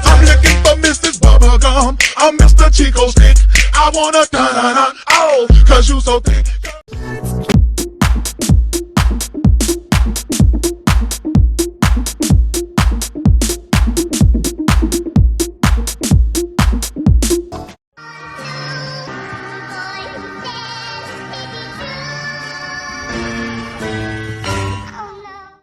I'm looking for Mrs. Bubblegum. I'm Mr. Chico Stick. I wanna da-da-da, oh, cause you so thick.